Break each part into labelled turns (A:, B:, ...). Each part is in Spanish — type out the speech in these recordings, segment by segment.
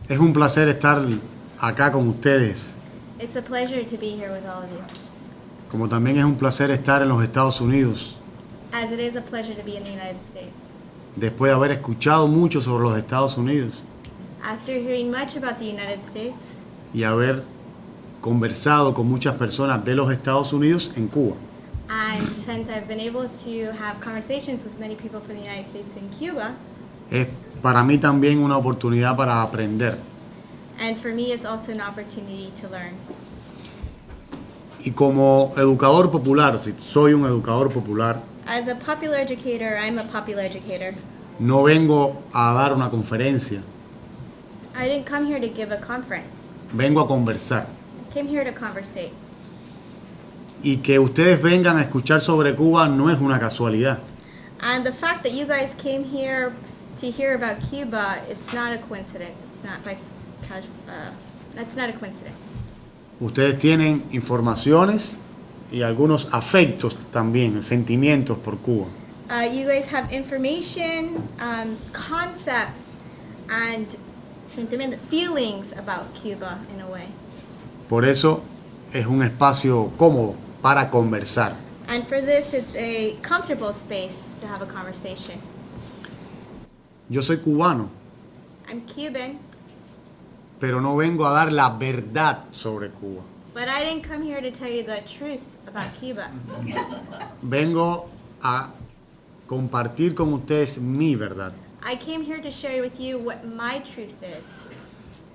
A: Es un placer estar acá con ustedes,
B: It's a pleasure to be here with all of you,
A: como también es un placer estar en los Estados Unidos,
B: as it is a pleasure to be in the United States.
A: después de haber escuchado mucho sobre los Estados Unidos
B: After hearing much about the United States
A: y haber conversado con muchas personas de los Estados Unidos en Cuba.
B: and since I've been able to have conversations with many people from the United States in Cuba,
A: Es para mí también una oportunidad para aprender.
B: and for me it's also an opportunity to learn.
A: Y como educador popular, si soy un educador popular,
B: As a popular educator, I'm a popular educator.
A: no vengo a dar una conferencia,
B: I didn't come here to give a conference.
A: vengo a conversar.
B: I came here to conversate.
A: Y que ustedes vengan a escuchar sobre Cuba no es una casualidad.
B: And the fact that you guys came here to hear about Cuba, it's not a coincidence. It's not by that's not a coincidence.
A: Ustedes tienen informaciones y algunos afectos también, sentimientos por Cuba.
B: You guys have information, concepts, and feelings about Cuba in a way.
A: Por eso es un espacio cómodo para conversar.
B: And for this, it's a comfortable space to have a conversation.
A: Yo soy cubano,
B: I'm Cuban,
A: pero no vengo a dar la verdad sobre Cuba.
B: but I didn't come here to tell you the truth about Cuba.
A: Vengo a compartir con ustedes mi verdad.
B: I came here to share with you what my truth is.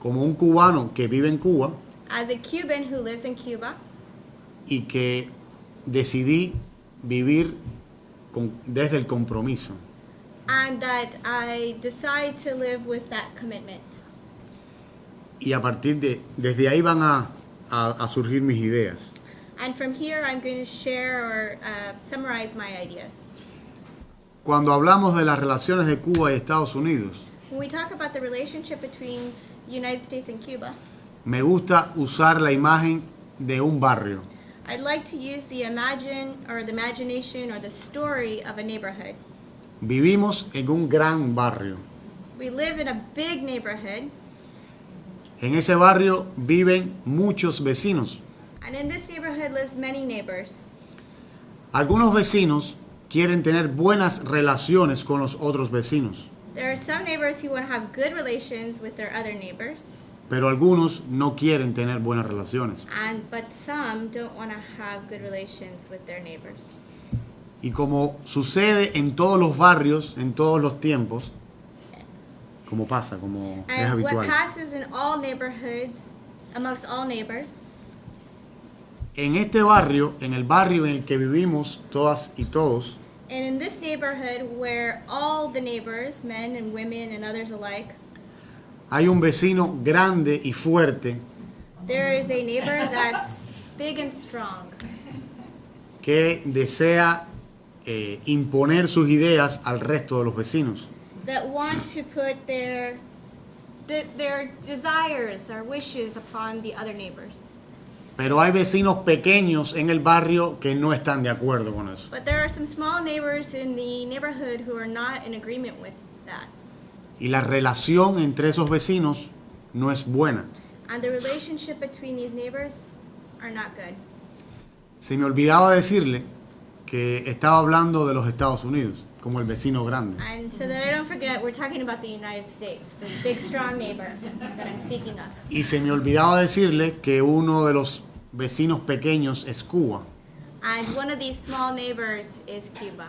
A: Como un cubano que vive en Cuba
B: As a Cuban who lives in Cuba,
A: y que decidí vivir desde el compromiso.
B: and that I decide to live with that commitment.
A: Y a partir desde ahí van a surgir mis ideas.
B: And from here, I'm going to share or summarize my ideas.
A: Cuando hablamos de las relaciones de Cuba y Estados Unidos,
B: When we talk about the relationship between the United States and Cuba,
A: me gusta usar la imagen de un barrio.
B: I'd like to use the imagination or the story of a neighborhood.
A: Vivimos en un gran barrio.
B: We live in a big neighborhood,
A: En ese barrio viven muchos vecinos.
B: and in this neighborhood lives many neighbors.
A: Algunos vecinos quieren tener buenas relaciones con los otros vecinos,
B: There are some neighbors who want to have good relations with their other neighbors,
A: pero algunos no quieren tener buenas relaciones.
B: but some don't want to have good relations with their neighbors.
A: Y como sucede en todos los barrios, en todos los tiempos, como pasa, como es
B: And what
A: habitual,
B: passes in all neighborhoods, amongst all neighbors,
A: en este barrio, en el barrio en el que vivimos todas y todos,
B: and in this neighborhood where all the neighbors, men and women and others alike,
A: hay un vecino grande y fuerte
B: there is a neighbor that's big and strong,
A: que desea imponer sus ideas al resto de los vecinos.
B: that want to put their desires or wishes upon the other neighbors.
A: Pero hay vecinos pequeños en el barrio que no están de acuerdo con eso.
B: But there are some small neighbors in the neighborhood who are not in agreement with that.
A: Y la relación entre esos vecinos no es buena.
B: And the relationship between these neighbors are not good.
A: Se me olvidaba decirle que estaba hablando de los Estados Unidos, como el vecino grande.
B: And so that I don't forget, we're talking about the United States, the big strong neighbor that I'm speaking of.
A: Y se me olvidaba decirle que uno de los vecinos pequeños es Cuba.
B: And one of these small neighbors is Cuba.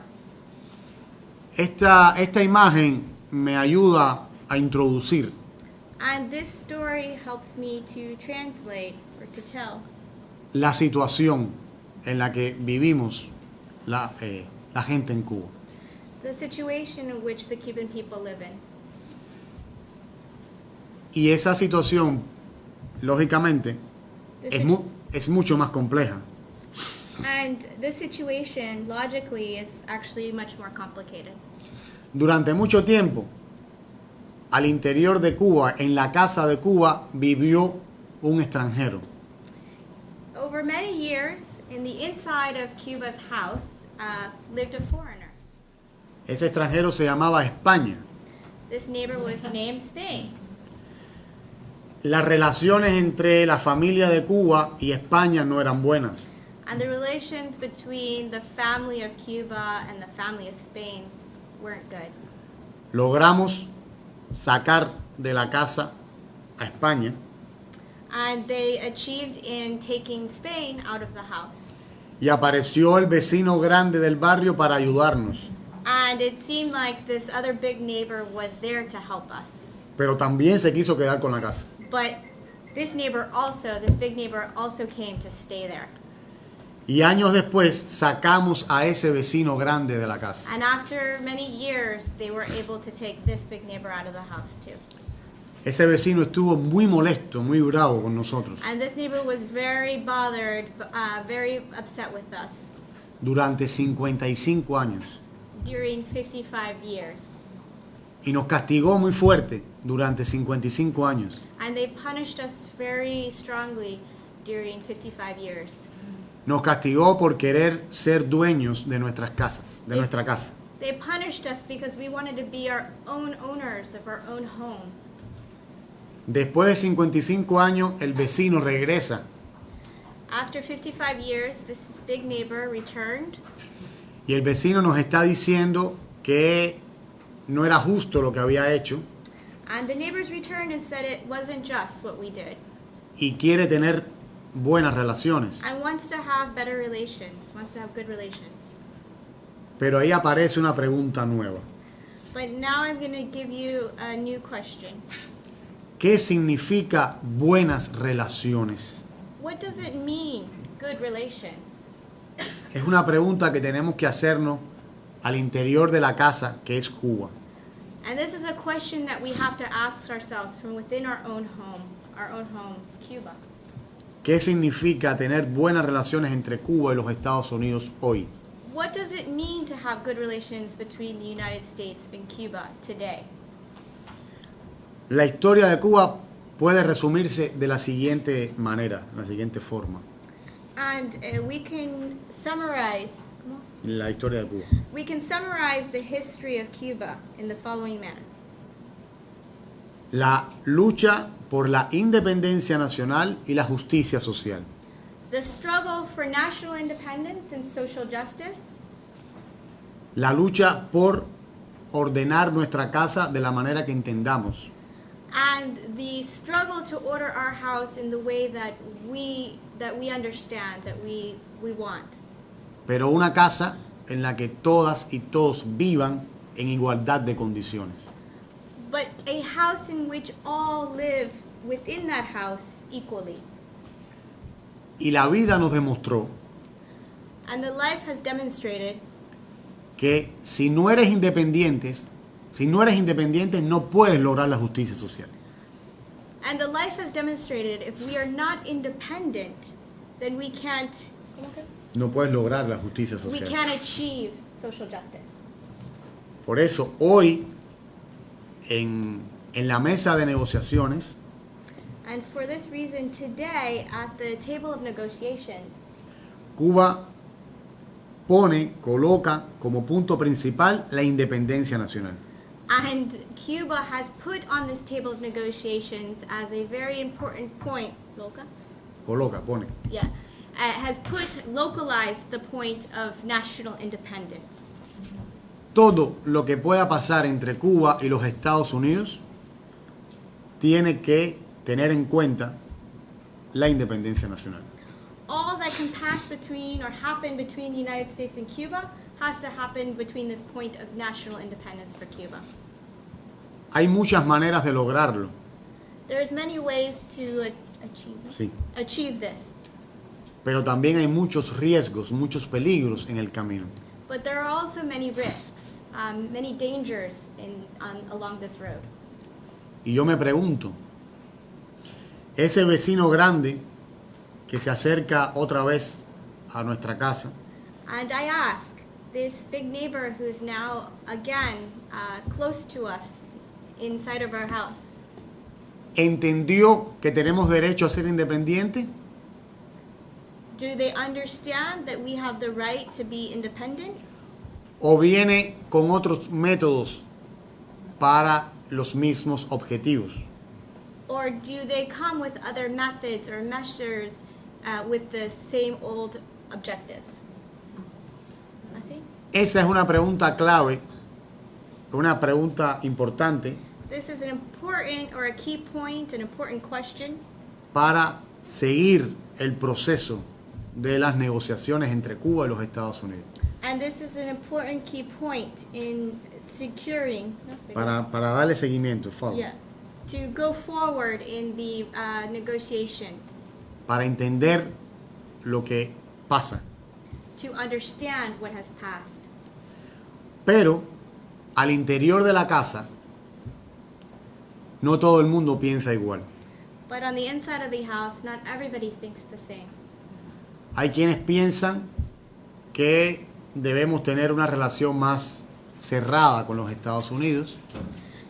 A: Esta imagen me ayuda a introducir
B: And this story helps me to translate or to tell
A: la situación en la que vivimos la gente en Cuba.
B: the situation in which the Cuban people live in.
A: Y esa situación, lógicamente, es mucho más compleja.
B: And this situation, logically, is actually much more complicated.
A: Durante mucho tiempo, al interior de Cuba, en la casa de Cuba, vivió un extranjero.
B: Over many years, in the inside of Cuba's house, lived a foreigner.
A: Ese extranjero se llamaba España.
B: This neighbor was named Spain.
A: Las relaciones entre la familia de Cuba y España no eran buenas.
B: And the relations between the family of Cuba and the family of Spain weren't good.
A: Logramos sacar de la casa a España
B: And they achieved in taking Spain out of the house.
A: y apareció el vecino grande del barrio para ayudarnos.
B: And it seemed like this other big neighbor was there to help us.
A: Pero también se quiso quedar con la casa.
B: But this big neighbor also came to stay there.
A: Y años después sacamos a ese vecino grande de la casa.
B: And after many years, they were able to take this big neighbor out of the house too.
A: Ese vecino estuvo muy molesto, muy bravo con nosotros
B: And this neighbor was very bothered, very upset with us
A: durante 55 años.
B: during 55 years.
A: Y nos castigó muy fuerte durante 55 años.
B: And they punished us very strongly during 55 years.
A: Nos castigó por querer ser dueños de nuestras casas, de nuestra casa.
B: They punished us because we wanted to be our own owners of our own home.
A: Después de 55 años, el vecino regresa
B: After 55 years, this big neighbor returned,
A: y el vecino nos está diciendo que no era justo lo que había hecho
B: and the neighbors returned and said it wasn't just what we did,
A: y quiere tener buenas relaciones.
B: and wants to have better relations, wants to have good relations.
A: Pero ahí aparece una pregunta nueva.
B: But now I'm going to give you a new question.
A: ¿Qué significa buenas relaciones?
B: What does it mean, good relations?
A: Es una pregunta que tenemos que hacernos al interior de la casa, que es Cuba.
B: And this is a question that we have to ask ourselves from within our own home, Cuba.
A: ¿Qué significa tener buenas relaciones entre Cuba y los Estados Unidos hoy?
B: What does it mean to have good relations between the United States and Cuba today?
A: La historia de Cuba puede resumirse de la siguiente manera, de la siguiente forma.
B: And we can summarize
A: La historia de Cuba.
B: the history of Cuba in the following manner.
A: La lucha por la independencia nacional y la justicia social.
B: The struggle for national independence and social justice.
A: La lucha por ordenar nuestra casa de la manera que entendamos.
B: And the struggle to order our house in the way that we understand, that we want.
A: Pero una casa en la que todas y todos vivan en igualdad de condiciones.
B: But a house in which all live within that house equally.
A: Y la vida nos demostró
B: And the life has demonstrated
A: que si no eres independiente no puedes lograr la justicia social.
B: And the life has demonstrated if we are not independent, then we can't
A: No puedes lograr la justicia social.
B: achieve social justice.
A: Por eso hoy en la mesa de negociaciones
B: And for this reason, today at the table of negotiations,
A: Cuba coloca como punto principal la independencia nacional.
B: and Cuba has put on this table of negotiations as a very important point,
A: Pone.
B: has localized the point of national independence.
A: Todo lo que pueda pasar entre Cuba y los Estados Unidos tiene que tener en cuenta la independencia nacional.
B: All that can pass between or happen between the United States and Cuba has to happen between this point of national independence for Cuba.
A: Hay muchas maneras de lograrlo.
B: There's many ways to
A: Sí.
B: achieve this,
A: Pero también hay muchos riesgos, muchos peligros en el camino.
B: but there are also many risks, many dangers along this road.
A: Y yo me pregunto, ese vecino grande que se acerca otra vez a nuestra casa,
B: And I ask, this big neighbor who is now again close to us inside of our house,
A: ¿entendió que tenemos derecho a ser independientes?
B: do they understand that we have the right to be independent?
A: ¿O viene con otros métodos para los mismos objetivos?
B: Or do they come with other methods or measures with the same old objectives? ¿Así?
A: Esa es una pregunta clave, una pregunta importante
B: This is an important or a key point, an important question
A: para seguir el proceso de las negociaciones entre Cuba y los Estados Unidos.
B: and this is an important key point in securing
A: Para darle seguimiento, follow.
B: yeah, to go forward in the negotiations,
A: Para entender lo que pasa.
B: to understand what has passed.
A: Pero al interior de la casa no todo el mundo piensa igual.
B: But on the inside of the house, not everybody thinks the same.
A: Hay quienes piensan que debemos tener una relación más cerrada con los Estados Unidos,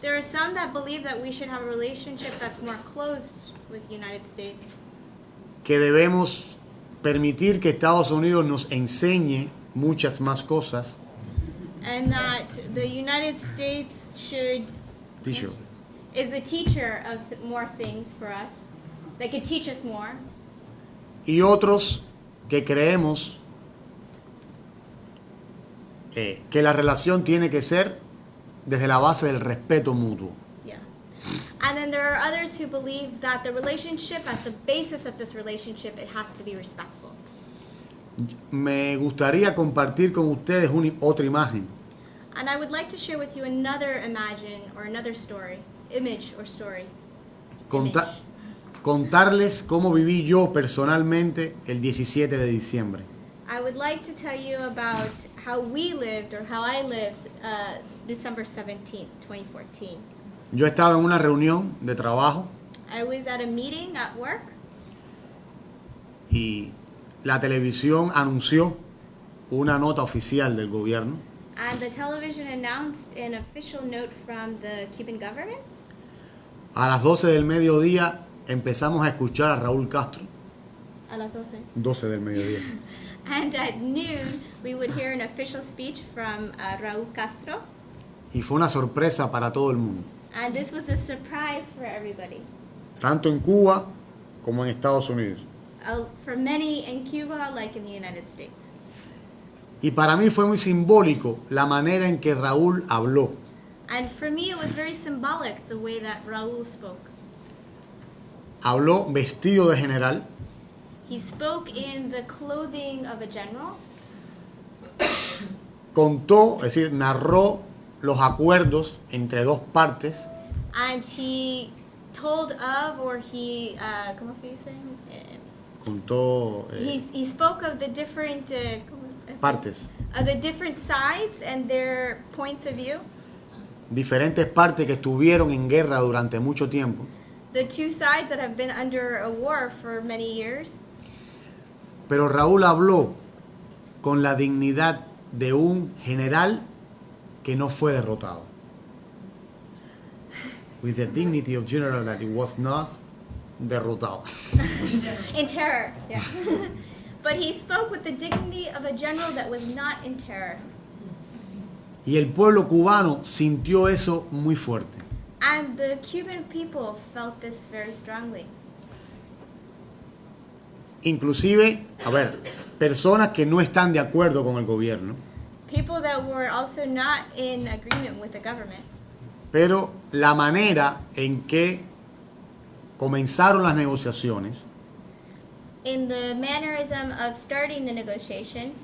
B: There are some that believe that we should have a relationship that's more close with the United States,
A: que debemos permitir que Estados Unidos nos enseñe muchas más cosas.
B: and that the United States
A: Teacher.
B: is the teacher of more things for us. They could teach us more.
A: Y otros que creemos que la relación tiene que ser desde la base del respeto mutuo.
B: Yeah. And then there are others who believe that the relationship, at the basis of this relationship, it has to be respectful.
A: Me gustaría compartir con ustedes otra imagen
B: And I would like to share with you another image or story.
A: Conta- contarles cómo viví yo personalmente el 17 de diciembre.
B: I would like to tell you about how we lived, or how I lived, December 17th, 2014.
A: Yo estaba en una reunión de trabajo
B: I was at a meeting at work,
A: y la televisión anunció una nota oficial del gobierno
B: and the television announced an official note from the Cuban government.
A: a las 12 del mediodía. Empezamos a escuchar a Raúl Castro.
B: A las 12.
A: 12 del mediodía.
B: And at noon, we would hear an official speech from Raúl Castro.
A: Y fue una sorpresa para todo el mundo,
B: And this was a surprise for everybody.
A: tanto en Cuba como en Estados Unidos.
B: For many in Cuba, like in the United States.
A: Y para mí fue muy simbólico la manera en que Raúl habló.
B: And for me, it was very symbolic the way that Raúl spoke.
A: Habló vestido de general,
B: He spoke in the clothing of a general.
A: contó, es decir, narró los acuerdos entre dos partes,
B: And he told of, or he, ¿cómo se dice?
A: contó
B: He spoke of the different
A: partes,
B: of the different sides and their points of view.
A: diferentes partes que estuvieron en guerra durante mucho tiempo.
B: The two sides that have been under a war for many years.
A: Pero Raúl habló con la dignidad de un general que no fue derrotado. With the dignity of general that he was not derrotado.
B: In terror, yeah. But he spoke with the dignity of a general that was not in terror.
A: Y el pueblo cubano sintió eso muy fuerte.
B: And the Cuban people felt this very strongly.
A: Inclusive, personas que no están de acuerdo con el gobierno,
B: People that were also not in agreement with the government.
A: pero la manera en que comenzaron las negociaciones
B: In the mannerism of starting the negotiations,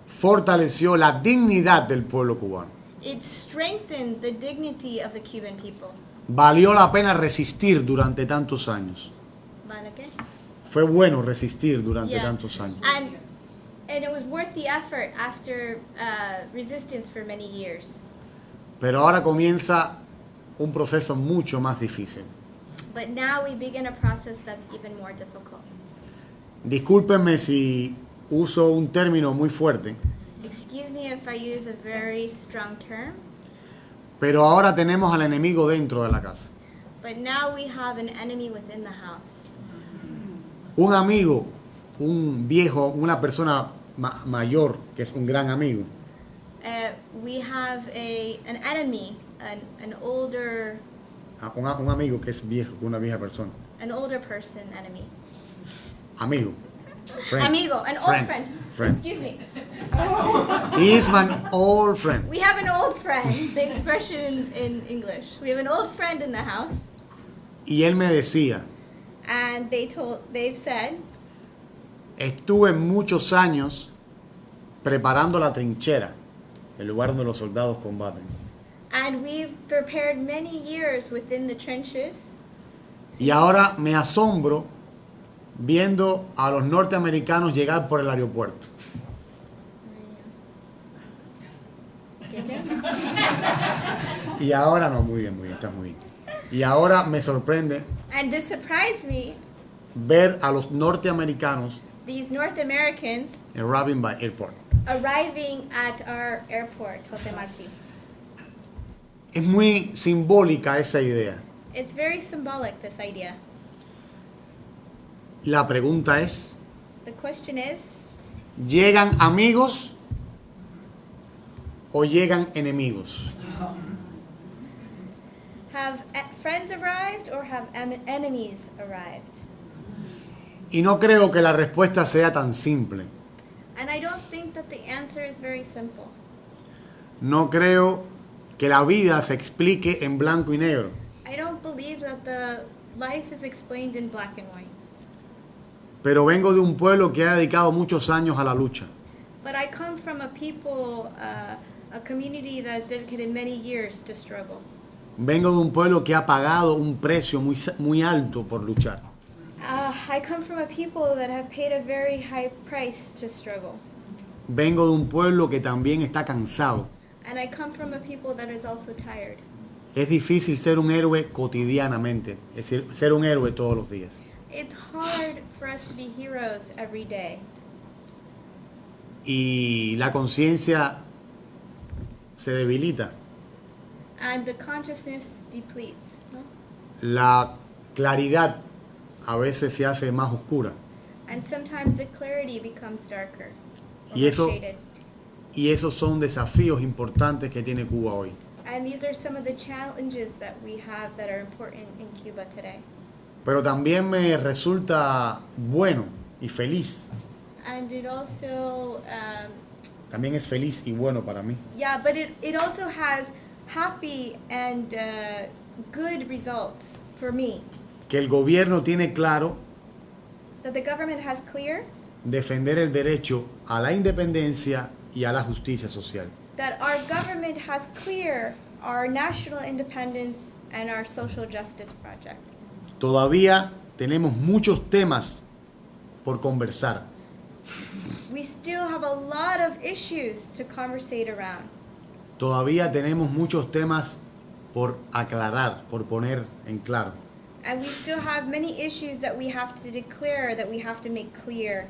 A: fortaleció la dignidad del pueblo cubano.
B: it strengthened the dignity of the Cuban people.
A: Valió la pena resistir durante tantos años.
B: ¿Vale qué?
A: Fue bueno resistir durante
B: Yeah.
A: tantos años.
B: And it was worth the effort after resistance for many years.
A: Pero ahora comienza un proceso mucho más difícil.
B: But now we begin a process that's even more difficult.
A: Discúlpenme si uso un término muy fuerte,
B: Excuse me if I use a very strong term,
A: pero ahora tenemos al enemigo dentro de la casa.
B: but now we have an enemy within the house.
A: Un amigo, un viejo, una persona mayor que es un gran amigo,
B: We have an enemy, an older
A: Un amigo que es viejo, una vieja persona.
B: An older person, enemy.
A: Amigo. Friend.
B: Amigo, an old friend.
A: Friend.
B: Excuse me.
A: He is my old friend.
B: We have an old friend, the expression in English. We have an old friend in the house,
A: Y él me decía,
B: and they've said,
A: estuve muchos años preparando la trinchera, el lugar donde los soldados combaten.
B: and we've prepared many years within the trenches,
A: Y ahora me asombro viendo a los norteamericanos llegar por el aeropuerto. Y ahora no, muy bien, estás muy bien. Y ahora me sorprende
B: and this surprised me,
A: ver a los norteamericanos
B: these North Americans
A: arriving by airport.
B: arriving at our airport, Jose Marti.
A: Es muy simbólica esa idea.
B: It's very symbolic, this idea.
A: La pregunta es,
B: The question is,
A: ¿llegan amigos o llegan enemigos?
B: have friends arrived or have enemies arrived?
A: Y no creo que la respuesta sea tan simple.
B: And I don't think that the answer is very simple.
A: No creo que la vida se explique en blanco y negro.
B: I don't believe that the life is explained in black and white.
A: Pero vengo de un pueblo que ha dedicado muchos años a la lucha.
B: But I come from a people, a community that has dedicated many years to struggle.
A: Vengo de un pueblo que ha pagado un precio muy alto por luchar.
B: I come from a people that have paid a very high price to struggle.
A: Vengo de un pueblo que también está cansado.
B: And I come from a people that is also tired.
A: Es difícil ser un héroe cotidianamente, es decir, ser un héroe todos los días.
B: It's hard for us to be heroes every day.
A: Y la conciencia se debilita.
B: And the consciousness depletes. No?
A: La claridad a veces se hace más oscura.
B: And sometimes the clarity becomes darker. Or
A: Y
B: more
A: eso-
B: shaded.
A: Y esos son desafíos importantes que tiene Cuba hoy.
B: And these are some of the challenges that we have that are important in Cuba today.
A: Pero también me resulta bueno y feliz.
B: And it also,
A: También es feliz y bueno para mí
B: yeah, but it also has happy and good results for me.
A: que el gobierno tiene claro
B: That the government has clear
A: defender el derecho a la independencia y a la justicia social.
B: that our government has clear our national independence and our social justice project.
A: Todavía tenemos muchos temas por conversar.
B: We still have a lot of issues to conversate around.
A: Todavía tenemos muchos temas por aclarar, por poner en claro.
B: And we still have many issues that we have to declare, that we have to make clear.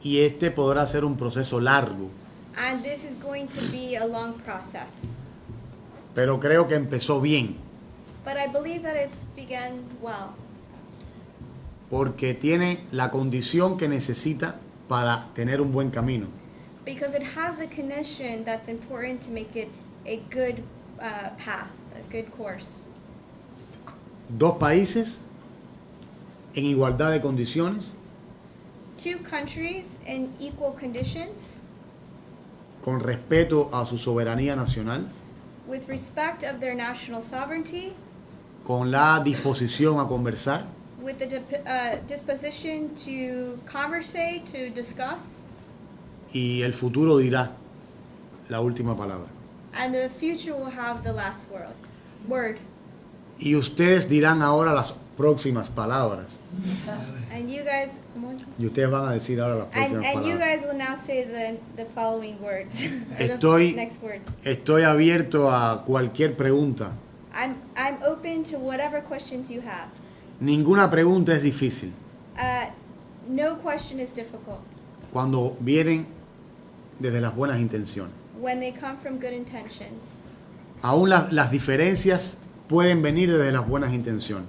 A: Y este podrá ser un proceso largo,
B: And this is going to be a long process.
A: pero creo que empezó bien,
B: But I believe that it's begun well.
A: porque tiene la condición que necesita para tener un buen camino.
B: Because it has a condition that's important to make it a good path, a good course.
A: Dos países en igualdad de condiciones,
B: Two countries in equal conditions,
A: con respeto a su soberanía nacional,
B: with respect of their national sovereignty,
A: con la disposición a conversar
B: with the disposition to conversate, to discuss,
A: y el futuro dirá la última palabra.
B: and the future will have the last word.
A: Y ustedes dirán ahora las próximas palabras.
B: And you guys,
A: Y ustedes van a decir ahora las próximas
B: and you
A: palabras.
B: guys will now say the following words, or the
A: Estoy-
B: next words.
A: Estoy abierto a cualquier pregunta.
B: I'm open to whatever questions you have.
A: Ninguna pregunta es difícil
B: No question is difficult
A: cuando vienen desde las buenas intenciones.
B: when they come from good intentions.
A: Aún las diferencias pueden venir desde las buenas intenciones.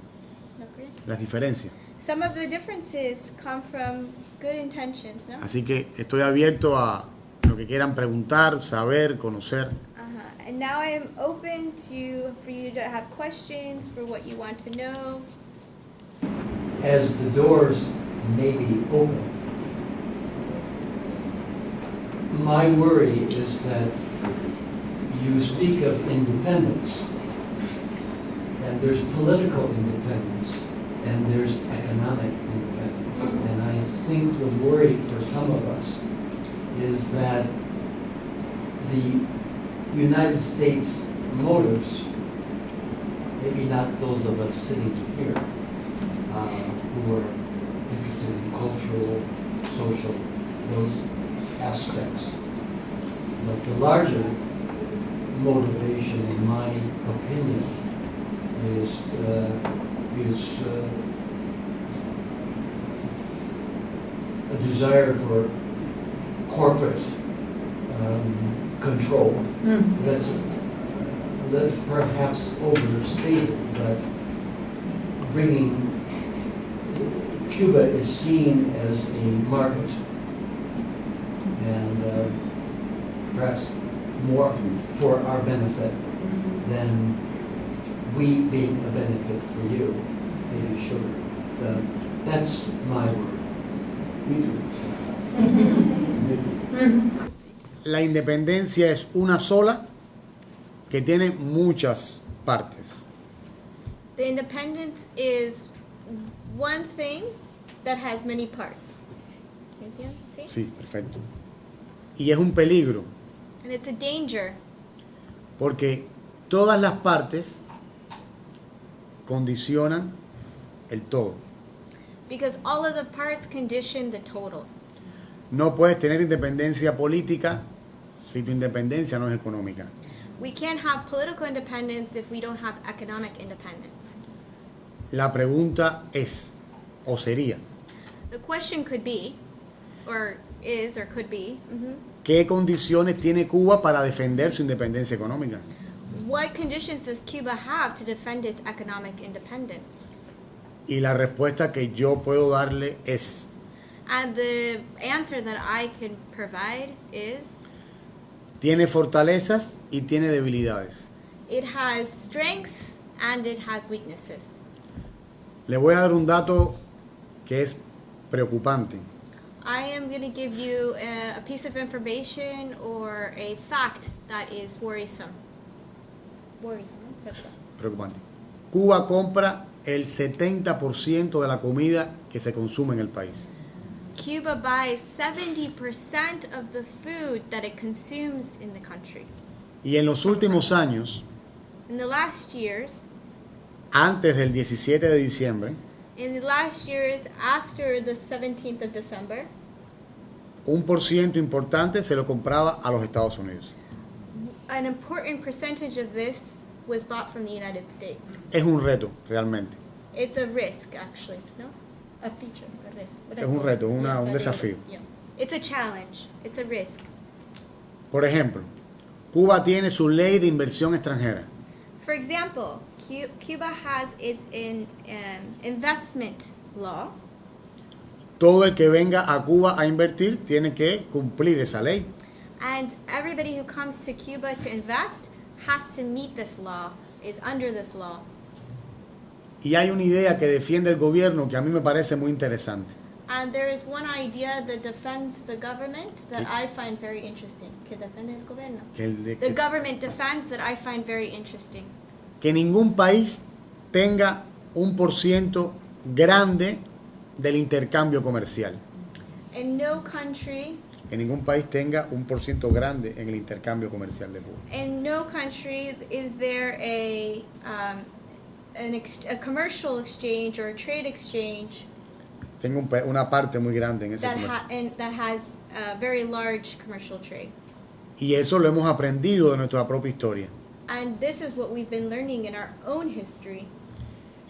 B: Okay.
A: Las diferencias.
B: Some of the differences come from good intentions, no?
A: Así que estoy abierto a lo que quieran preguntar, saber, conocer.
B: Uh-huh. And now I am open for you to have questions for what you want to know.
C: As the doors may be open, my worry is that you speak of independence, and there's political independence, and there's economic independence. And I think the worry for some of us is that the United States motives, maybe not those of us sitting here, who are interested in cultural, social, those aspects. But the larger motivation, in my opinion, is a desire for corporate control. That's perhaps overstated, but bringing Cuba is seen as a market, and perhaps more for our benefit than we being a benefit for you, maybe sugar. That's my word. Me too.
A: La independencia es una sola que tiene muchas partes.
B: The independence is one thing that has many parts. ¿Sí?
A: Sí, perfecto. Y es un peligro
B: And it's a danger
A: porque todas las partes condicionan el todo.
B: because all of the parts condition the total.
A: No puedes tener independencia política si tu independencia no es económica.
B: We can't have political independence if we don't have economic independence.
A: La pregunta es, o sería,
B: The question could be, or is, or could be,
A: ¿qué condiciones tiene Cuba para defender su independencia económica?
B: what conditions does Cuba have to defend its economic independence?
A: Y la respuesta que yo puedo darle es,
B: And the answer that I can provide is,
A: tiene fortalezas y tiene debilidades.
B: it has strengths and it has weaknesses.
A: Le voy a dar un dato que es preocupante.
B: I am going to give you a piece of information or a fact that is worrisome. Worrisome, ¿no?
A: Preocupante. Cuba compra el 70% de la comida que se consume en el país.
B: Cuba buys 70% of the food that it consumes in the country.
A: Y en los últimos años,
B: In the last years,
A: antes del 17 de diciembre,
B: in the last years after the 17th of December,
A: un % importante se lo compraba a los Estados Unidos.
B: an important percentage of this was bought from the United States.
A: Es un reto, realmente.
B: It's a risk, actually, no? A feature, a risk. What
A: Es
B: I
A: un
B: call
A: reto,
B: it.
A: un
B: Yeah,
A: desafío.
B: yeah. It's a challenge. It's a risk.
A: Por ejemplo, Cuba tiene su ley de inversión extranjera.
B: For example, Cuba has its investment law.
A: Todo el que venga a Cuba a invertir tiene que cumplir esa ley.
B: And everybody who comes to Cuba to invest has to meet this law, is under this law.
A: Y hay una idea que defiende el gobierno que a mí me parece muy interesante.
B: And there is one idea that defends the government that I find very interesting. Que defiende el gobierno. The government defends that I find very interesting.
A: Que ningún país tenga un % grande del intercambio comercial.
B: In no country,
A: Que ningún país tenga un % grande en el intercambio comercial de Cuba.
B: in no country is there a commercial exchange or a trade exchange
A: Tenga una parte muy grande en ese
B: that,
A: comercio.
B: that has a very large commercial trade.
A: Y eso lo hemos aprendido de nuestra propia historia.
B: And this is what we've been learning in our own history.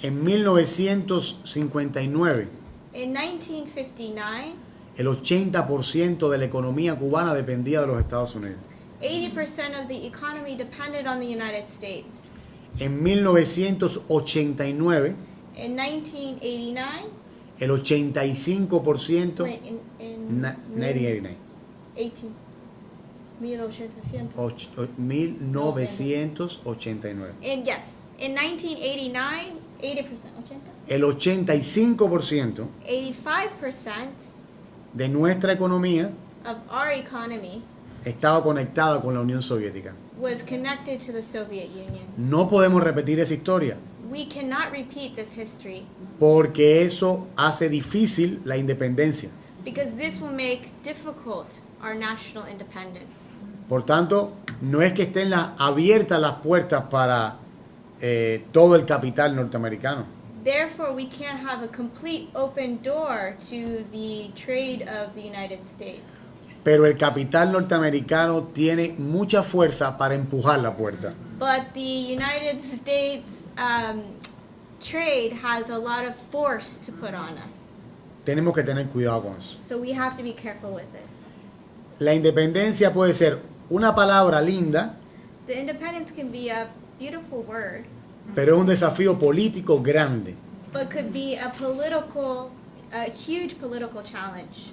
A: En 1959,
B: In 1959,
A: el 80% de la economía cubana dependía de los Estados Unidos.
B: 80% of the economy depended on the United States.
A: En 1989,
B: In 1989,
A: el 85%,
B: wait, in
A: 1989,
B: 18.
A: 1989.
B: And yes, in 1989, 80%, 80?
A: El 85%
B: 85%
A: de nuestra economía
B: of our economy
A: estaba conectada con la Unión Soviética.
B: was connected to the Soviet Union.
A: No podemos repetir esa historia
B: We cannot repeat this history
A: porque eso hace difícil la independencia.
B: because this will make difficult our national independence.
A: Por tanto, no es que estén abiertas las puertas para todo el capital norteamericano.
B: Therefore, we can't have a complete open door to the trade of the United States.
A: Pero el capital norteamericano tiene mucha fuerza para empujar la puerta.
B: But the United States trade has a lot of force to put on us.
A: Tenemos que tener cuidado con eso.
B: So we have to be careful with this.
A: La independencia puede ser una palabra linda,
B: The independence can be a beautiful word,
A: pero es un desafío político grande.
B: but could be a huge political challenge.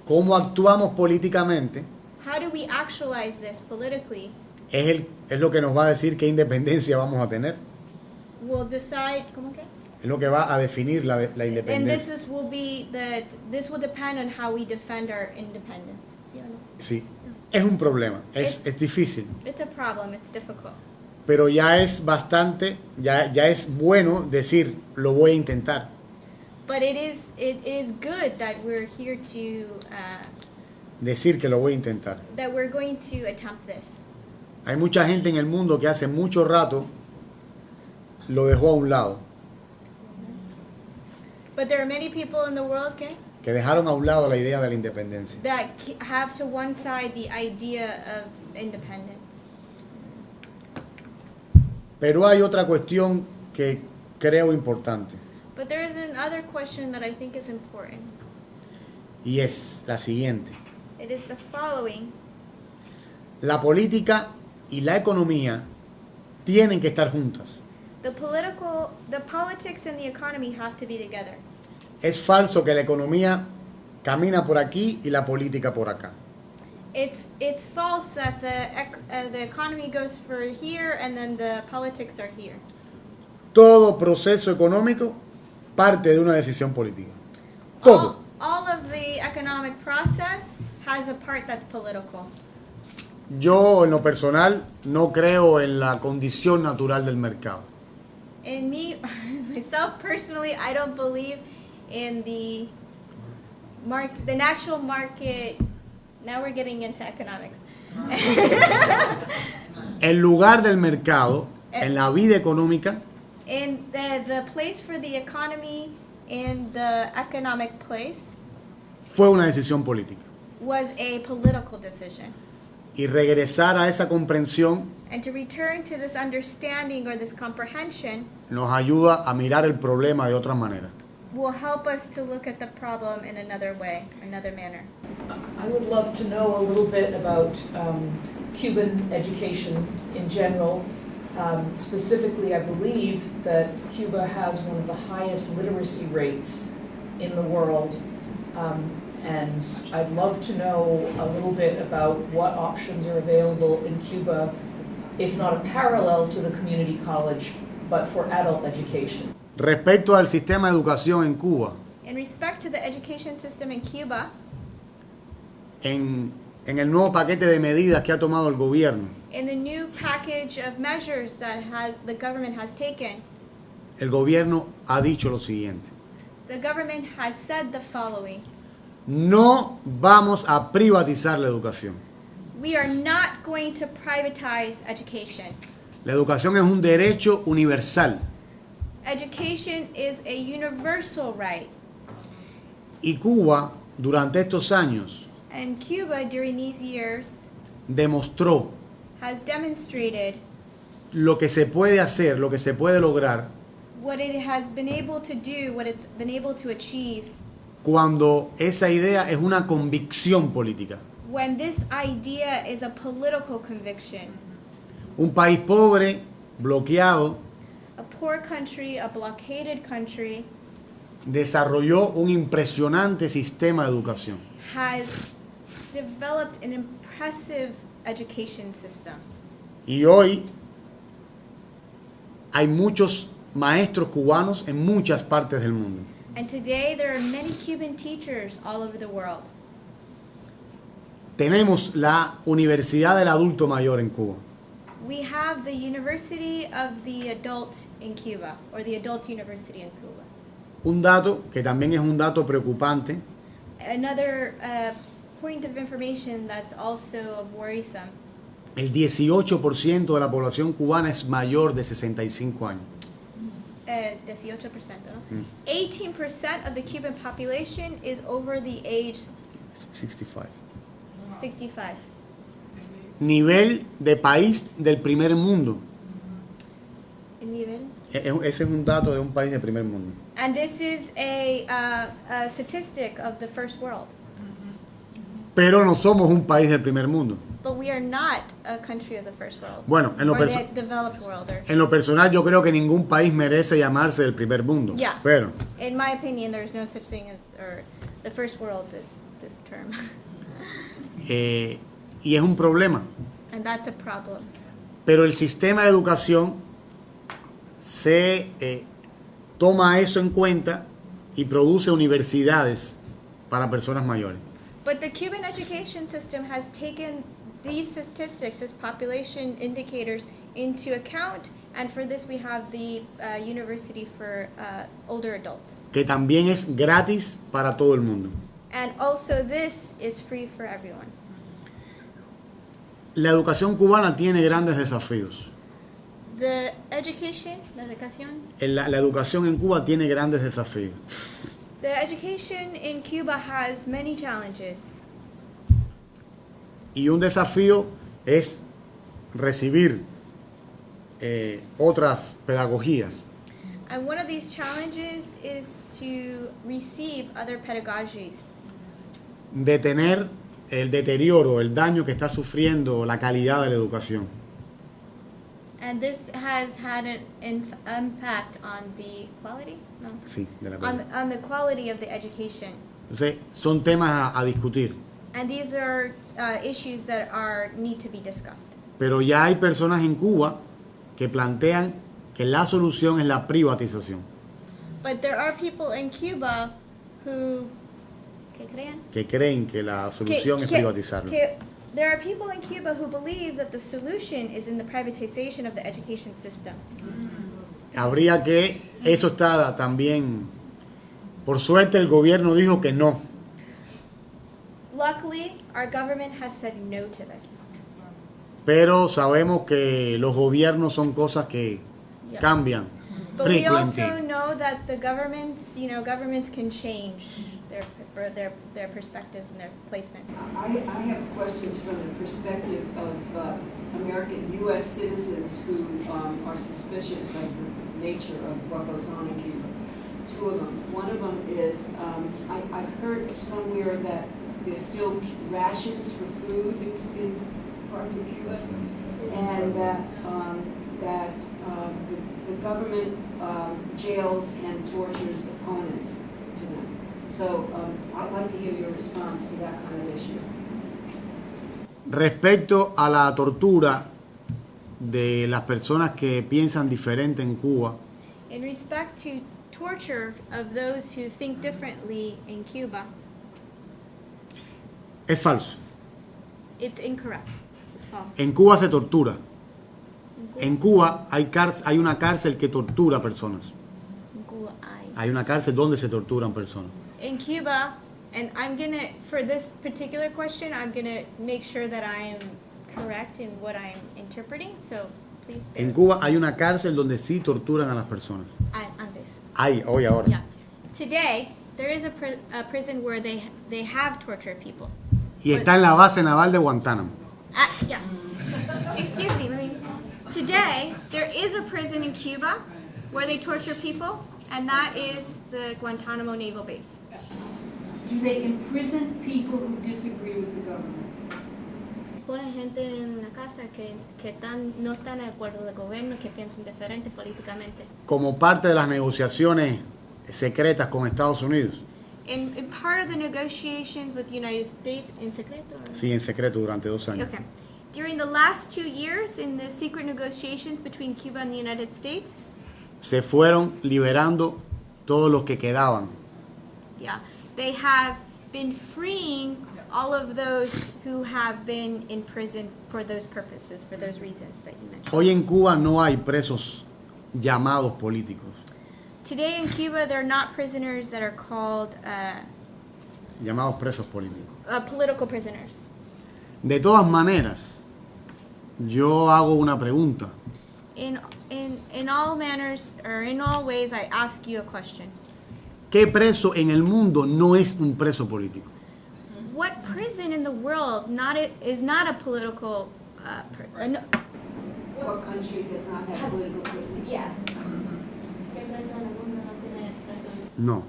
A: Cómo actuamos políticamente
B: How do we actualize this politically?
A: es lo que nos va a decir qué independencia vamos a tener.
B: We'll decide, ¿cómo que?
A: Es lo que va a definir la
B: And
A: independencia.
B: this will depend on how we defend our independence. ¿Sí o no?
A: Sí, es un problema, es difícil,
B: It's a problem, it's difficult.
A: pero ya es bastante, ya es bueno decir, lo voy a intentar.
B: But it is good that we're here to,
A: Decir que lo voy a intentar.
B: that we're going to attempt this.
A: Hay mucha gente en el mundo que hace mucho rato lo dejó a un lado,
B: But there are many people in the world, okay,
A: que dejaron a un lado la idea de la independencia.
B: that have to one side the idea of independence.
A: Pero hay otra cuestión que creo importante,
B: But there is another question that I think is important.
A: y es la siguiente.
B: It is the following.
A: La política y la economía tienen que estar juntas.
B: The politics and the economy have to be together.
A: Es falso que la economía camina por aquí y la política por acá.
B: It's false that the economy goes for here and then the politics are here.
A: Todo proceso económico parte de una decisión política. Todo.
B: All of the economic process has a part that's political.
A: Yo, en lo personal, no creo en la condición natural del mercado.
B: And myself personally, I don't believe in the natural market. Now we're getting into economics.
A: El lugar del mercado en la vida económica
B: In the place for the economy in the economic place
A: fue una decisión política.
B: was a political decision.
A: Y regresar a esa comprensión
B: And to return to this understanding or this comprehension
A: nos ayuda a mirar el problema de otra manera.
B: will help us to look at the problem in another way, another manner.
D: I would love to know a little bit about Cuban education in general. Specifically, I believe that Cuba has one of the highest literacy rates in the world. And I'd love to know a little bit about what options are available in Cuba, if not a parallel to the community college, but for adult education.
A: Respecto al sistema de educación en Cuba,
B: In respect to the education system in Cuba,
A: en el nuevo paquete de medidas que ha tomado el gobierno,
B: in the new package of measures that the government has taken,
A: el gobierno ha dicho lo siguiente:
B: the government has said the following.
A: no vamos a privatizar la educación.
B: We are not going to privatize education.
A: La educación es un derecho universal
B: Education is a universal right.
A: y Cuba, durante estos años,
B: And Cuba, during these years,
A: demostró
B: has demonstrated
A: lo que se puede hacer, lo que se puede lograr
B: what it has been able to do, what it's been able to achieve
A: cuando esa idea es una convicción política.
B: when this idea is a political conviction.
A: Un país pobre, bloqueado,
B: A poor country, a blockaded country,
A: desarrolló un impresionante sistema de educación.
B: has developed an repressive education system.
A: Y hoy hay muchos maestros cubanos en muchas partes del mundo.
B: And today there are many Cuban teachers all over the world.
A: Tenemos la Universidad del Adulto Mayor en Cuba.
B: We have the University of the Adult in Cuba, or the Adult University in Cuba.
A: Un dato que también es un dato preocupante,
B: Another point of information that's also worrisome.
A: el 18% de la población cubana es mayor de 65 años.
B: 18%, ¿no? 18% of the Cuban population is over the age
A: 65.
B: 65.
A: Nivel de país del primer mundo.
B: El nivel.
A: Ese es un dato de un país del primer mundo.
B: And this is a statistic of the first world.
A: Pero no somos un país del primer mundo.
B: But we are not a country of the first world.
A: Bueno,
B: or the developed world.
A: En lo personal yo creo que ningún país merece llamarse del primer mundo.
B: Yeah.
A: Pero
B: in my opinion, there's no such thing as, or the first world is this term.
A: y es un problema.
B: And that's a problem.
A: Pero el sistema de educación se toma eso en cuenta y produce universidades para personas mayores.
B: But the Cuban education system has taken these statistics as population indicators into account, and for this we have the university for older adults.
A: Que también es gratis para todo el mundo.
B: And also this is free for everyone.
A: La educación cubana tiene grandes desafíos.
B: The education, la educación.
A: La educación en Cuba tiene grandes desafíos.
B: The education in Cuba has many challenges.
A: Y un desafío es recibir otras pedagogías.
B: And one of these challenges is to receive other pedagogies.
A: Detener el deterioro, el daño que está sufriendo la calidad de la educación.
B: And this has had an impact on the quality? No.
A: Sí, de la
B: On the quality of the education.
A: Entonces, son temas a discutir.
B: And these are issues that need to be discussed.
A: Pero ya hay personas en Cuba que plantean que la solución es la privatización.
B: But there are people in Cuba who
A: Que creen que la solución es privatizarlo.
B: There are people in Cuba who believe that the solution is in the privatization of the education system.
A: Habría que, eso está también, por suerte el gobierno dijo que no.
B: Luckily, our government has said no to this.
A: Pero sabemos que los gobiernos son cosas que cambian.
B: But we also know that the governments can change their perspectives and their placement.
E: I have questions from the perspective of American U.S. citizens who are suspicious of the nature of what goes on in Cuba. Two of them. One of them is, I've heard somewhere that there's still rations for food in parts of Cuba, and that the government jails and tortures opponents to them. So I'd like to hear your response to that kind of issue.
A: Respecto a la tortura de las personas que piensan diferente en Cuba,
B: In respect to torture of those who think differently in Cuba,
A: es falso.
B: it's incorrect. It's false.
A: En Cuba se tortura. En Cuba hay una cárcel que tortura personas.
B: In Cuba,
A: Hay una cárcel donde se torturan personas.
B: In Cuba, and for this particular question, I'm gonna make sure that I am correct in what I'm interpreting, so please.
A: En Cuba hay una cárcel donde sí torturan a las personas.
B: Antes.
A: Hay, hoy, ahora.
B: Yeah. Today, there is a prison where they have tortured people.
A: Y está en la base naval de Guantánamo.
B: Yeah. Excuse me, Today, there is a prison in Cuba where they torture people, and that is the Guantanamo Naval Base.
E: Do they imprison people who disagree with the government?
B: Ponen gente en la cárcel que no están de acuerdo del gobierno, que piensan diferente políticamente.
A: Como parte de las negociaciones secretas con Estados Unidos.
B: In part of the negotiations with the United States, in secreto? Or?
A: Sí, en secreto durante 2 años.
B: Okay. During the last 2 years in the secret negotiations between Cuba and the United States,
A: Se fueron liberando todos los que quedaban.
B: yeah, they have been freeing all of those who have been in prison for those purposes, for those reasons that you mentioned.
A: Hoy en Cuba no hay presos llamados políticos.
B: Today in Cuba, there are not prisoners that are called
A: Llamados presos políticos.
B: political prisoners.
A: De todas maneras, yo hago una pregunta.
B: In all manners, or in all ways, I ask you a question.
A: ¿Qué preso en el mundo no es un preso político?
B: What prison in the world is not a political no,
E: What country does not have political prisoners?
B: yeah.
A: No.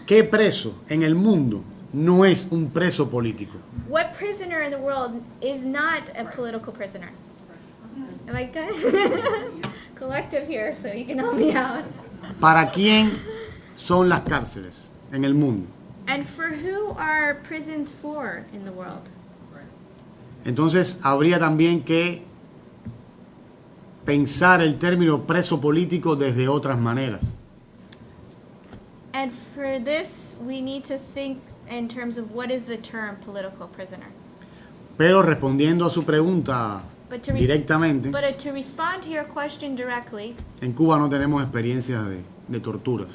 A: ¿Qué preso en el mundo no es un preso político?
B: What prisoner in the world is not a political prisoner? Am I good? Collective here, so you can help me out.
A: ¿Para quién son las cárceles en el mundo?
B: And for who are prisons for in the world?
A: Entonces habría también que pensar el término preso político desde otras maneras.
B: And for this, we need to think in terms of what is the term political prisoner.
A: Pero respondiendo a su pregunta
B: But to,
A: directamente,
B: to respond to your question directly,
A: en Cuba no tenemos experiencias de torturas.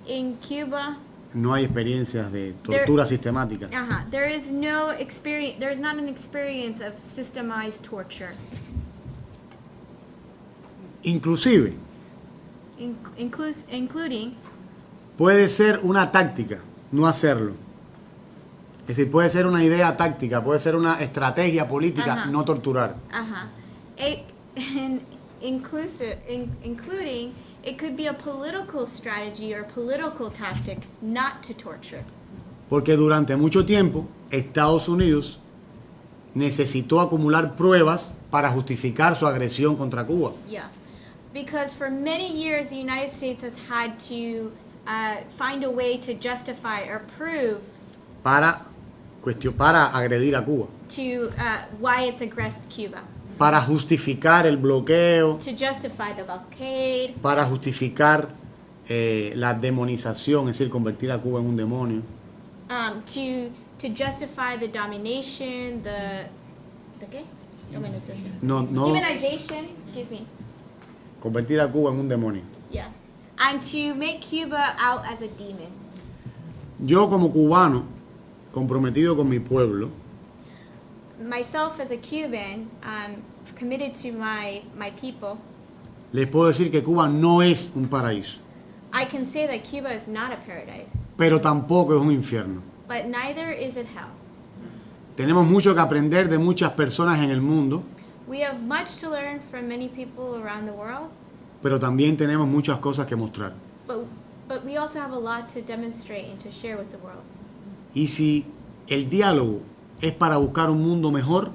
B: in Cuba,
A: No hay experiencias de tortura sistemática.
B: there is no experience. There's not an experience of systemized torture,
A: Inclusive,
B: including.
A: puede ser una táctica no hacerlo. Es decir, puede ser una idea táctica, puede ser una estrategia política no torturar.
B: Including, it could be a political strategy or political tactic not to torture.
A: Porque durante mucho tiempo Estados Unidos necesitó acumular pruebas para justificar su agresión contra Cuba.
B: Yeah, because for many years the United States has had to find a way to justify or prove
A: Para agredir a Cuba.
B: to why it's aggressed Cuba.
A: Para justificar el bloqueo,
B: To justify the blockade,
A: para justificar la demonización, es decir, convertir a Cuba en un demonio.
B: to justify the domination, the ¿qué?
A: No,
B: Humanization, excuse me.
A: convertir a Cuba en un demonio.
B: Yeah. And to make Cuba out as a demon.
A: Yo como cubano, comprometido con mi pueblo,
B: Myself as a Cuban, committed to my people,
A: les puedo decir que Cuba no es un paraíso,
B: I can say that Cuba is not a paradise,
A: pero tampoco es un infierno.
B: but neither is it hell.
A: Tenemos mucho que aprender de muchas personas en el mundo,
B: We have much to learn from many people around the world,
A: pero también tenemos muchas cosas que mostrar.
B: but we also have a lot to demonstrate and to share with the world.
A: Y si el diálogo es para buscar un mundo mejor,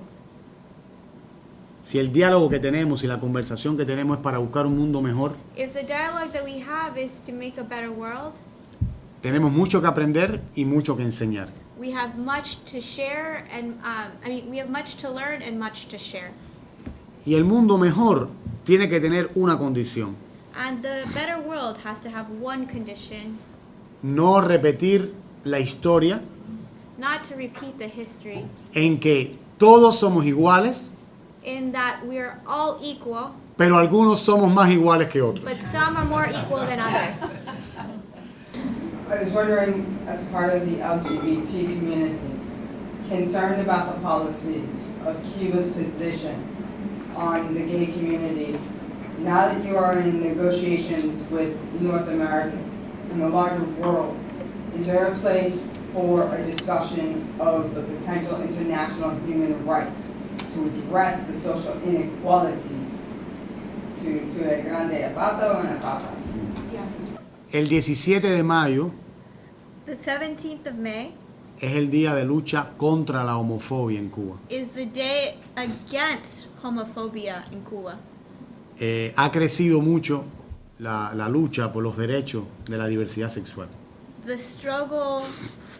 A: si el diálogo que tenemos y la conversación que tenemos es para buscar un mundo mejor,
B: If the dialogue that we have is to make a better world,
A: tenemos mucho que aprender y mucho que enseñar.
B: we have much to share and we have much to learn and much to share.
A: Y el mundo mejor tiene que tener una condición:
B: And the better world has to have one condition,
A: no repetir la historia
B: not to repeat the history,
A: en que todos somos iguales,
B: in that we're all equal,
A: pero algunos somos más iguales que otros.
B: but some are more equal than others.
F: I was wondering, as part of the LGBT community, concerned about the policies of Cuba's position on the gay community, now that you are in negotiations with North America and the larger world, is there a place for a discussion of the potential international human rights to address the social inequalities to a grande apato and a papa?
A: El 17 de mayo
B: The 17th of May
A: es el día de lucha contra la homofobia en Cuba.
B: is the day against homophobia in Cuba.
A: Ha crecido mucho la lucha por los derechos de la diversidad sexual.
B: the struggle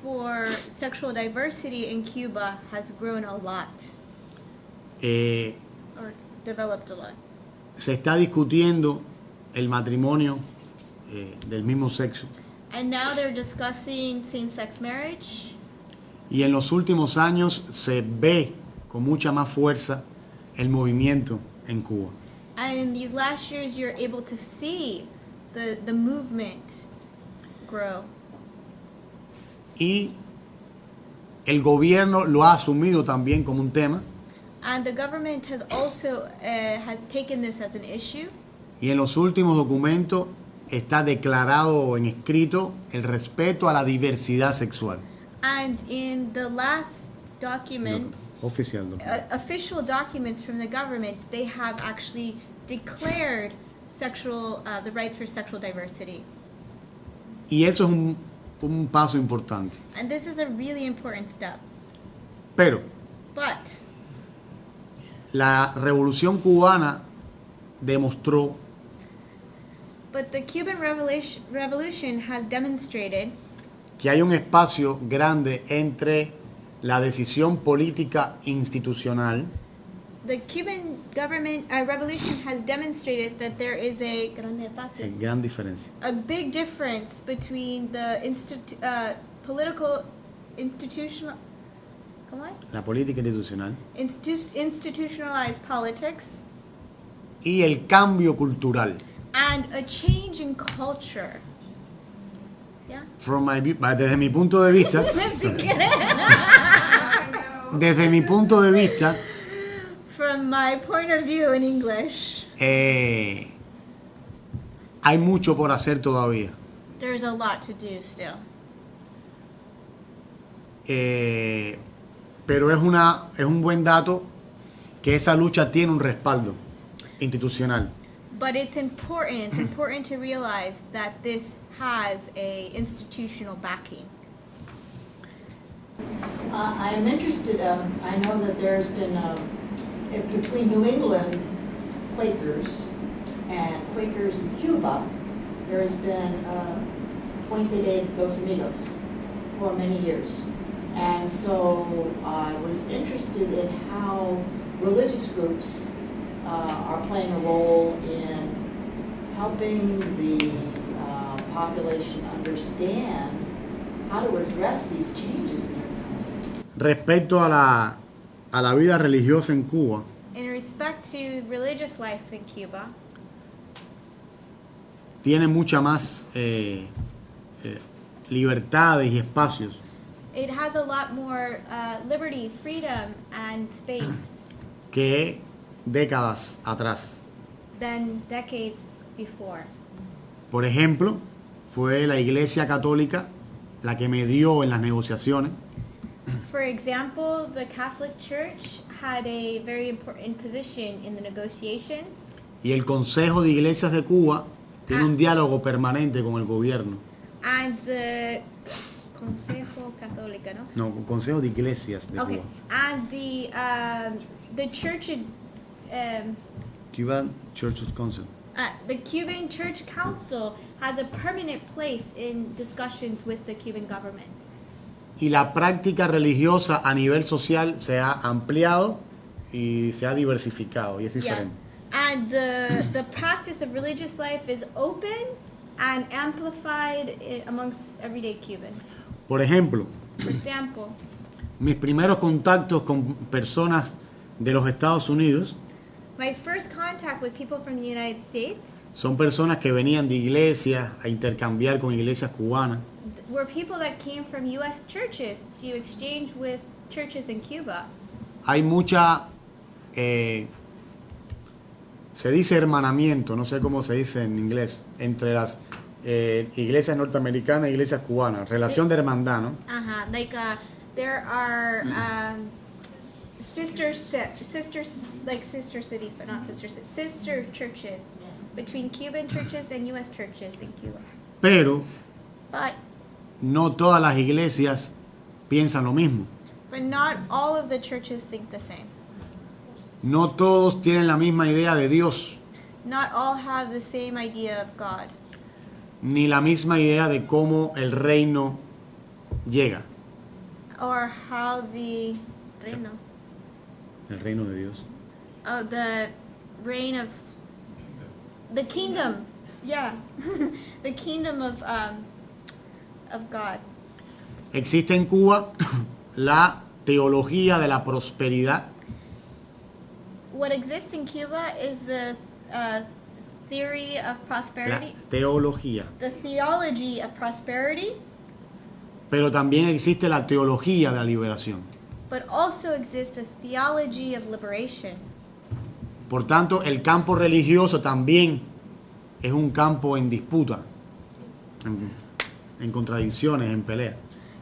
B: for sexual diversity in Cuba has grown a lot,
A: Eh,
B: or developed a lot.
A: Se está discutiendo el matrimonio del mismo sexo.
B: And now they're discussing same-sex marriage.
A: Y en los últimos años se ve con mucha más fuerza el movimiento en Cuba.
B: And in these last years, you're able to see the movement grow.
A: Y el gobierno lo ha asumido también como un tema.
B: And the government has also has taken this as an issue.
A: Y en los últimos documentos está declarado en escrito el respeto a la diversidad sexual.
B: And in the last documents,
A: Oficial.
B: official documents from the government, they have actually declared the rights for sexual diversity.
A: Y eso es un paso importante.
B: And this is a really important step.
A: Pero
B: But
A: la revolución cubana demostró
B: the Cuban revolution has demonstrated
A: que hay un espacio grande entre la decisión política institucional
B: the Cuban government revolution has demonstrated that there is a
A: gran diferencia.
B: big difference between the political institutional ¿cómo es?
A: La política institucional
B: Institutionalized politics
A: y el cambio cultural.
B: and a change in culture. Yeah.
A: Desde mi punto de vista, desde mi punto de vista,
B: From my point of view in English,
A: hay mucho por hacer todavía.
B: there's a lot to do still.
A: Pero es un buen dato que esa lucha tiene un respaldo institucional.
B: But it's important to realize that this has a institutional backing.
G: I'm interested, I know that there's been, between New England Quakers and Quakers in Cuba, there has been Puente de los Amigos for many years. And so I was interested in how religious groups are playing a role in helping the population understand how to address these changes in their country.
A: Respecto a la vida religiosa en Cuba,
B: In respect to religious life in Cuba,
A: tiene mucha más libertades y espacios
B: it has a lot more liberty, freedom, and space
A: que décadas atrás.
B: than decades before.
A: Por ejemplo, fue la Iglesia Católica la que medió en las negociaciones
B: For example, the Catholic Church had a very important position in the negotiations,
A: y el Consejo de Iglesias de Cuba tiene un diálogo permanente con el gobierno.
B: and the Consejo Católico, no?
A: No, Consejo de Iglesias de
B: Okay,
A: Cuba.
B: and the church,
A: Cuban Churches Council.
B: the Cuban Church Council has a permanent place in discussions with the Cuban government.
A: Y la práctica religiosa a nivel social se ha ampliado y se ha diversificado, y es diferente.
B: And the practice of religious life is open and amplified amongst everyday Cubans.
A: Por ejemplo,
B: For example,
A: mis primeros contactos con personas de los Estados Unidos
B: my first contact with people from the United States
A: son personas que venían de iglesias a intercambiar con iglesias cubanas.
B: were people that came from U.S. churches to exchange with churches in Cuba.
A: Hay mucha, se dice hermanamiento, no sé cómo se dice en inglés, entre las iglesias norteamericanas e iglesias cubanas, relación de hermandad, ¿no?
B: There are sister cities, but not sister churches between Cuban churches and U.S. churches in Cuba.
A: Pero
B: But
A: no todas las iglesias piensan lo mismo.
B: not all of the churches think the same.
A: No todos tienen la misma idea de Dios.
B: Not all have the same idea of God.
A: ni la misma idea de cómo el reino llega,
B: or how the reino,
A: el reino de Dios.
B: the reign of the kingdom, yeah, the kingdom of God.
A: Existe en Cuba la teología de la prosperidad,
B: What exists in Cuba is the theory of
A: la
B: prosperity,
A: teología,
B: the theology of prosperity,
A: pero también existe la teología de la liberación.
B: but also exists the theology of liberation.
A: Por tanto, el campo religioso también es un campo en disputa, en contradicciones, en pelea.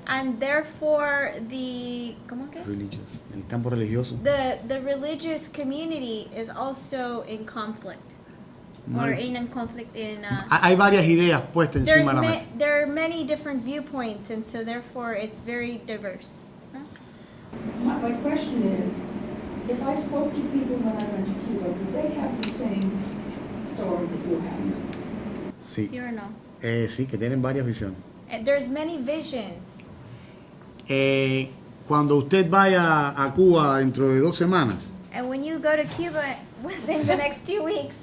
B: And therefore ¿cómo que?
A: El campo religioso.
B: The religious community is also in conflict.
A: No
B: Or
A: es-
B: in conflict in
A: Hay varias ideas puestas
B: there's
A: encima de la mesa.
B: there are many different viewpoints, and so therefore it's very diverse.
H: My question is, if I spoke to people when I went to Cuba, would they have the same story that you have?
A: Sí.
B: ¿Sí or no?
A: Sí, que tienen varias visiones.
B: And there's many visions.
A: Cuando usted vaya a Cuba dentro de 2 semanas,
B: And when you go to Cuba within the next 2 weeks,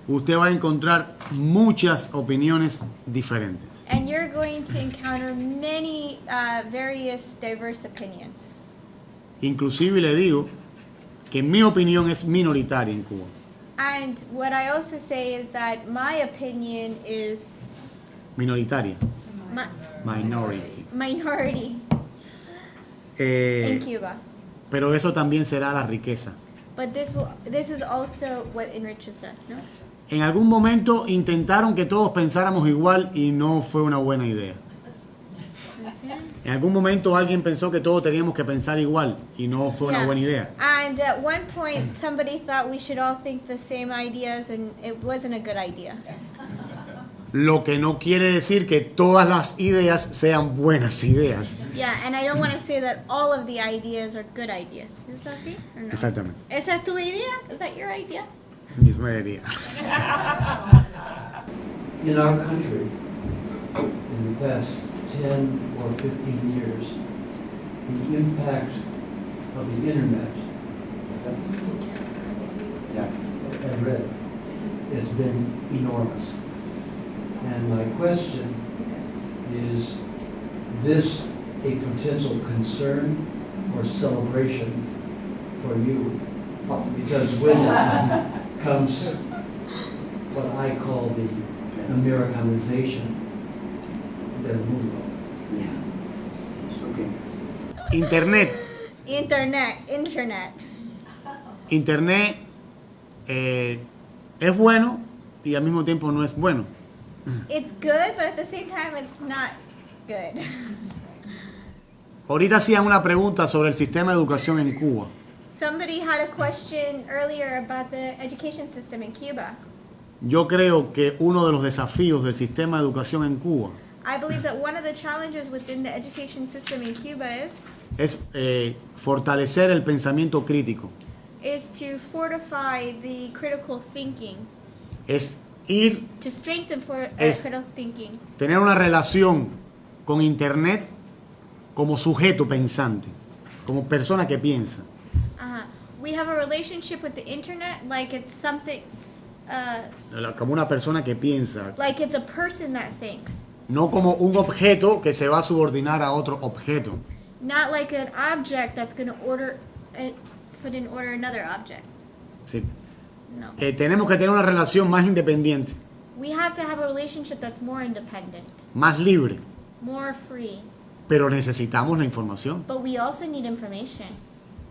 A: usted va a encontrar muchas opiniones diferentes.
B: and you're going to encounter many various diverse opinions.
A: Inclusive le digo que mi opinión es minoritaria en Cuba.
B: And what I also say is that my opinion is
A: Minoritaria.
B: mi-
A: Minority.
B: minority
A: Eh,
B: in Cuba.
A: pero eso también será la riqueza.
B: But this is also what enriches us, no?
A: En algún momento intentaron que todos pensáramos igual y no fue una buena idea. En algún momento alguien pensó que todos teníamos que pensar igual y no fue una
B: Yeah.
A: buena idea.
B: And at one point, somebody thought we should all think the same ideas, and it wasn't a good idea.
A: Lo que no quiere decir que todas las ideas sean buenas ideas.
B: Yeah, and I don't want to say that all of the ideas are good ideas. ¿Es así or no?
A: Exactamente.
B: ¿Esa es tu idea? Is that your idea?
A: Misma idea.
C: In our country, in the past 10 or 15 years, the impact of the internet, I read, has been enormous. And my question is this a potential concern or celebration for you? Because with it comes what I call the Americanization del mundo.
A: Internet.
B: Internet.
A: Es bueno y al mismo tiempo no es bueno.
B: It's good, but at the same time, it's not good.
A: Ahorita hacían una pregunta sobre el sistema de educación en Cuba.
B: Somebody had a question earlier about the education system in Cuba.
A: Yo creo que uno de los desafíos del sistema de educación en Cuba
B: I believe that one of the challenges within the education system in Cuba
A: es fortalecer el pensamiento crítico.
B: is to fortify the critical thinking,
A: Es ir,
B: to strengthen
A: Es-
B: critical thinking,
A: tener una relación con Internet como sujeto pensante, como persona que piensa.
B: We have a relationship with the internet like it's something,
A: Como una persona que piensa,
B: like it's a person that thinks,
A: no como un objeto que se va a subordinar a otro objeto.
B: not like an object that's going to put in order another object.
A: Sí.
B: No.
A: Tenemos que tener una relación más independiente,
B: We have to have a relationship that's more independent,
A: más libre,
B: more free,
A: pero necesitamos la información.
B: but we also need information.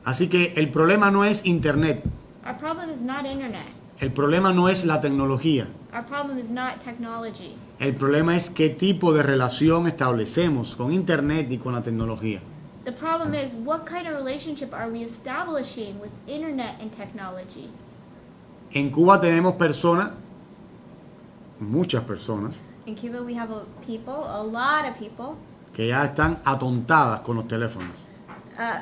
A: Así que el problema no es Internet,
B: Our problem is not internet.
A: el problema no es la tecnología,
B: Our problem is not technology.
A: el problema es qué tipo de relación establecemos con Internet y con la tecnología.
B: The problem is, what kind of relationship are we establishing with internet and technology?
A: En Cuba tenemos personas, muchas personas,
B: In Cuba, we have a lot of people.
A: que ya están atontadas con los teléfonos.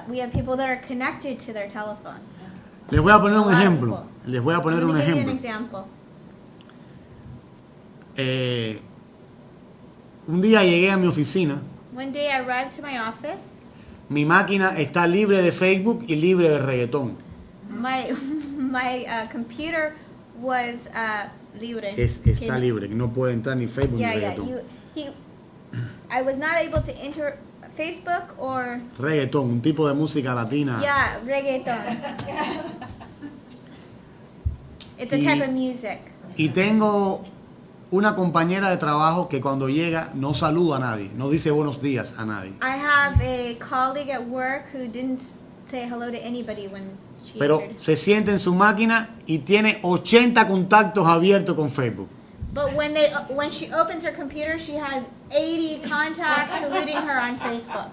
B: We have people that are connected to their telephones.
A: Les voy a poner un
B: A lot of
A: ejemplo.
B: people.
A: Les voy a poner
B: I'm
A: un
B: gonna give you an
A: ejemplo.
B: example.
A: Un día llegué a mi oficina,
B: One day I arrived to my office.
A: mi máquina está libre de Facebook y libre de reggaetón.
B: My computer was libre.
A: Está libre, no puede entrar ni Facebook
B: Yeah,
A: ni
B: yeah.
A: reggaetón.
B: I was not able to enter Facebook or
A: Reggaetón, un tipo de música latina.
B: yeah, reggaeton. It's a type of music.
A: Y tengo una compañera de trabajo que cuando llega no saluda a nadie, no dice buenos días a nadie.
B: I have a colleague at work who didn't say hello to anybody when she
A: Pero
B: entered.
A: se sienta en su máquina y tiene 80 contactos abiertos con Facebook.
B: But when she opens her computer, she has 80 contacts saluting her on Facebook.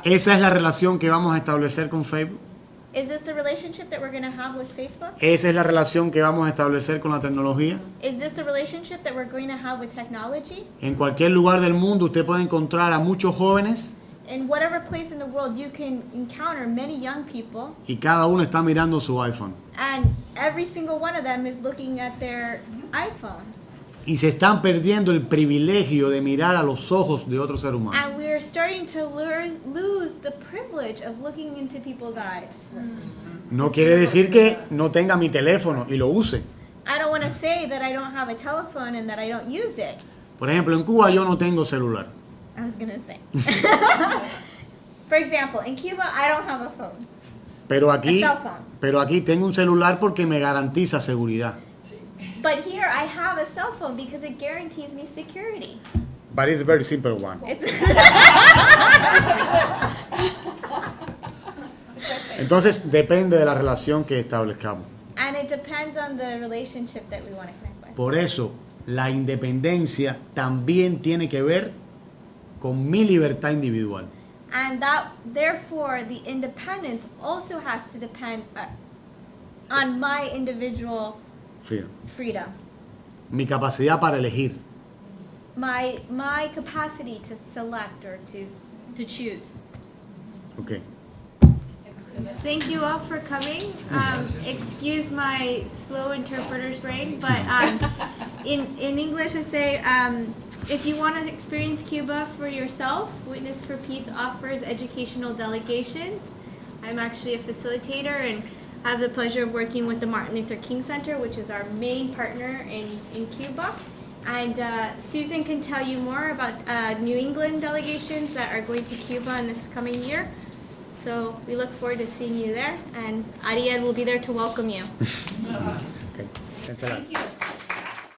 A: Esa es la relación que vamos a establecer con Facebook.
B: Is this the relationship that we're going to have with Facebook?
A: Esa es la relación que vamos a establecer con la tecnología.
B: Is this the relationship that we're going to have with technology?
A: En cualquier lugar del mundo usted puede encontrar a muchos jóvenes
B: In whatever place in the world, you can encounter many young people,
A: y cada uno está mirando su iPhone.
B: and every single one of them is looking at their iPhone.
A: Y se están perdiendo el privilegio de mirar a los ojos de otro ser humano.
B: And we are starting to lose the privilege of looking into people's eyes.
A: No quiere decir que no tenga mi teléfono y lo use.
B: I don't want to say that I don't have a telephone and that I don't use it.
A: Por ejemplo, en Cuba yo no tengo celular.
B: I was going to say. For example, in Cuba, I don't have a phone.
A: Pero
B: A cell phone.
A: aquí tengo un celular porque me garantiza seguridad.
B: But here I have a cell phone because it guarantees me security.
A: But it's a very simple one. Entonces depende de la relación que establezcamos.
B: And it depends on the relationship that we want to connect with.
A: Por eso, la independencia también tiene que ver con mi libertad individual.
B: And that, therefore, the independence also has to depend on my individual
A: Freedom.
B: freedom,
A: Mi capacidad para elegir.
B: my capacity to select or to choose.
A: Okay.
B: Thank you all for coming. Excuse my slow interpreter's brain, but in English I say, if you want to experience Cuba for yourselves, Witness for Peace offers educational delegations. I'm actually a facilitator and have the pleasure of working with the Martin Luther King Center, which is our main partner in Cuba. And Susan can tell you more about New England delegations that are going to Cuba in this coming year. So we look forward to seeing you there, and Ariel will be there to welcome you.
A: Okay. Thanks a lot.
B: Thank you.